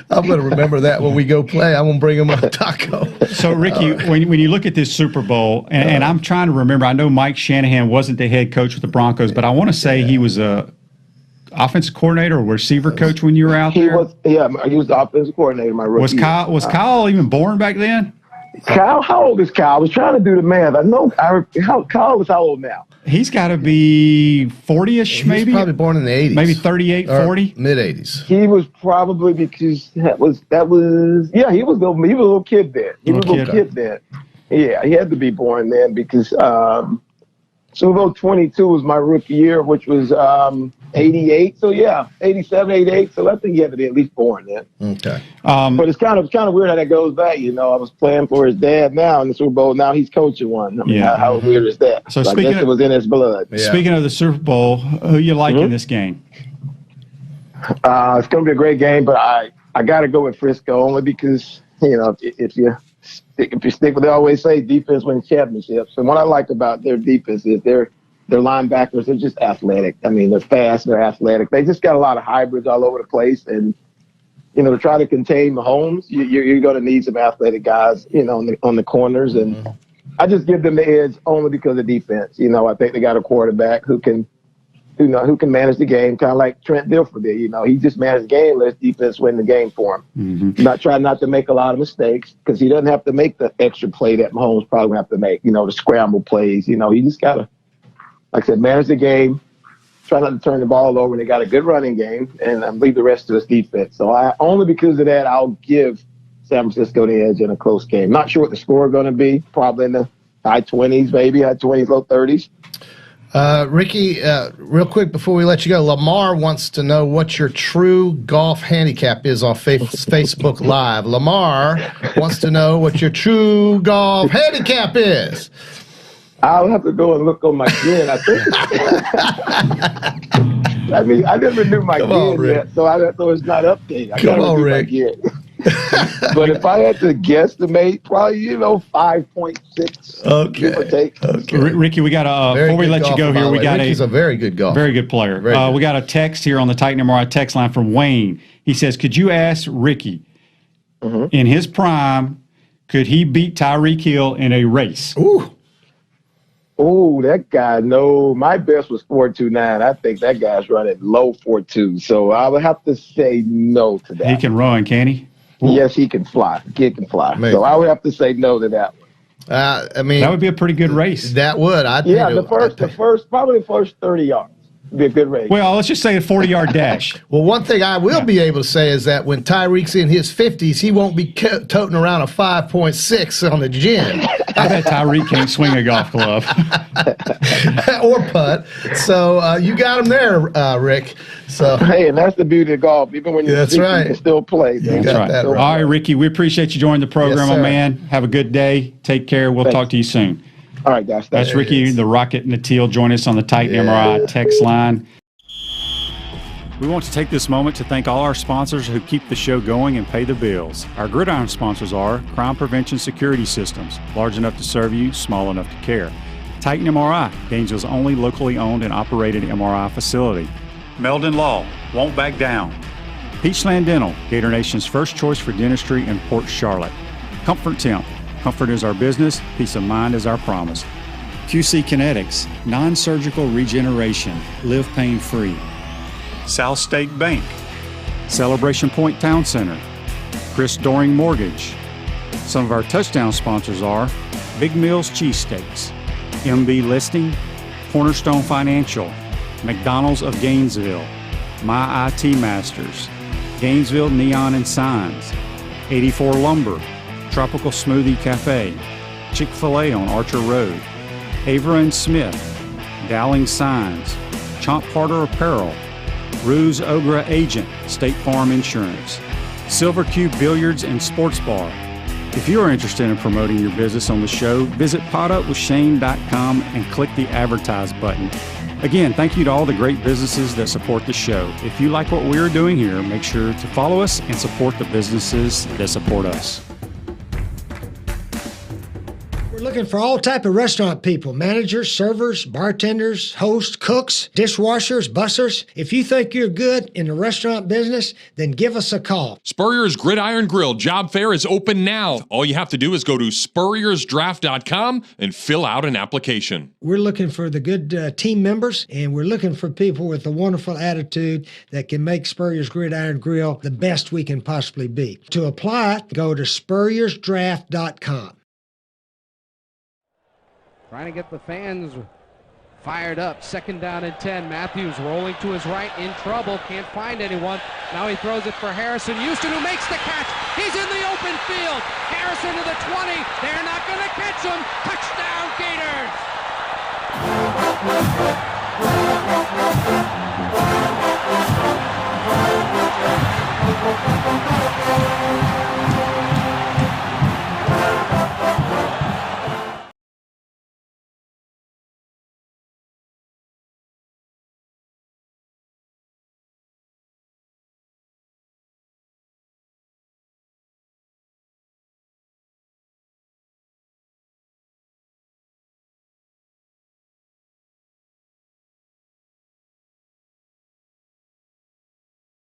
I'm going to remember that when we go play. I'm going to bring them a taco. So, Ricky, when you look at this Super Bowl, and I'm trying to remember, I know Mike Shanahan wasn't the head coach with the Broncos, but I want to say he was a offensive coordinator or receiver coach when you were out there. He was the offensive coordinator. My rookie. Was Kyle even born back then? Kyle, how old is Kyle? I was trying to do the math. I know Kyle is how old now? He's got to be 40-ish, maybe. He was probably born in the 80s. Maybe 38, 40? Mid-80s. He was probably because he was a little kid then. He was a little kid then. Yeah, he had to be born then because Super Bowl 22 was my rookie year, which was 88. So, 87, 88. So I think he had to be at least born then. Okay. But it's kind of weird how that goes back. I was playing for his dad now in the Super Bowl. Now he's coaching one. I mean, how weird is that? So I guess it was in his blood. Yeah. Speaking of the Super Bowl, who you like in this game? It's going to be a great game, but I got to go with Frisco only because, if you stick with, they always say defense wins championships. And what I like about their defense is their linebackers, they're just athletic. I mean, they're fast, they're athletic. They just got a lot of hybrids all over the place. And, to try to contain Mahomes, you're going to need some athletic guys, on the corners. And I just give them the edge only because of defense. I think they got a quarterback who can manage the game, kind of like Trent Dilfer did. He just managed the game, let defense win the game for him. Try not to make a lot of mistakes because he doesn't have to make the extra play that Mahomes probably will have to make, the scramble plays. He just got to, like I said, manage the game, try not to turn the ball over, and they got a good running game, and leave the rest to his defense. So only because of that, I'll give San Francisco the edge in a close game. Not sure what the score is going to be, probably in the high 20s, maybe, high 20s, low 30s. Ricky, real quick before we let you go, Lamar wants to know what your true golf handicap is on Facebook Live. Lamar wants to know what your true golf handicap is. I'll have to go and look on my grid. I think I mean, I didn't renew my gear yet, so it's not updated. I gotta renew my gear. But if I had to guesstimate, probably 5.6, give or take. Okay. Ricky, we got before we let you go here, we got Ricky's a very good golfer. Very good player. We got a text here on the Titan MRI text line from Wayne. He says, "Could you ask Ricky in his prime, could he beat Tyreek Hill in a race?" Oh, that guy, no. My best was 4.29. I think that guy's running low 4.2. So I would have to say no to that. He can run, can he? Yes, he can fly. Kid can fly. Amazing. So I would have to say no to that one. I mean, that would be a pretty good race. That would. Probably the first 30 yards. Be a good race. Well, let's just say a 40-yard dash. Well, one thing I will be able to say is that when Tyreek's in his 50s, he won't be toting around a 5.6 on the gym. I bet Tyreek can't swing a golf club. Or putt. So you got him there, Rick. So hey, and that's the beauty of golf. Even when you're 60, you can still play. That's right. All right, Ricky, we appreciate you joining the program, my man. Have a good day. Take care. We'll talk to you soon. All right, guys. That's Ricky, the Rocket Nattiel. Join us on the Titan MRI text line. We want to take this moment to thank all our sponsors who keep the show going and pay the bills. Our gridiron sponsors are Crime Prevention Security Systems, large enough to serve you, small enough to care. Titan MRI, Gainesville's only locally owned and operated MRI facility. Meldon Law, won't back down. Peachland Dental, Gator Nation's first choice for dentistry in Port Charlotte. Comfort Temp, comfort is our business, peace of mind is our promise. QC Kinetics, non-surgical regeneration, live pain-free. South State Bank, Celebration Point Town Center, Chris Doring Mortgage. Some of our touchdown sponsors are Big Mills Cheesesteaks, MB Listing, Cornerstone Financial, McDonald's of Gainesville, My IT Masters, Gainesville Neon and Signs, 84 Lumber, Tropical Smoothie Cafe, Chick-fil-A on Archer Road, Avra and Smith, Dowling Signs, Chomp Carter Apparel, Ruse Ogra Agent, State Farm Insurance, Silver Cube Billiards and Sports Bar. If you are interested in promoting your business on the show, visit potupwithshane.com and click the Advertise button. Again, thank you to all the great businesses that support the show. If you like what we are doing here, make sure to follow us and support the businesses that support us. We're looking for all type of restaurant people, managers, servers, bartenders, hosts, cooks, dishwashers, bussers. If you think you're good in the restaurant business, then give us a call. Spurrier's Gridiron Grill job fair is open now. All you have to do is go to spurriersdraft.com and fill out an application. We're looking for the good team members, and we're looking for people with a wonderful attitude that can make Spurrier's Gridiron Grill the best we can possibly be. To apply, go to spurriersdraft.com. Trying to get the fans fired up. 2nd down and 10. Matthews rolling to his right, in trouble, can't find anyone. Now he throws it for Harrison Houston, who makes the catch. He's in the open field. Harrison to the 20. They're not going to catch him. Touchdown, Gators.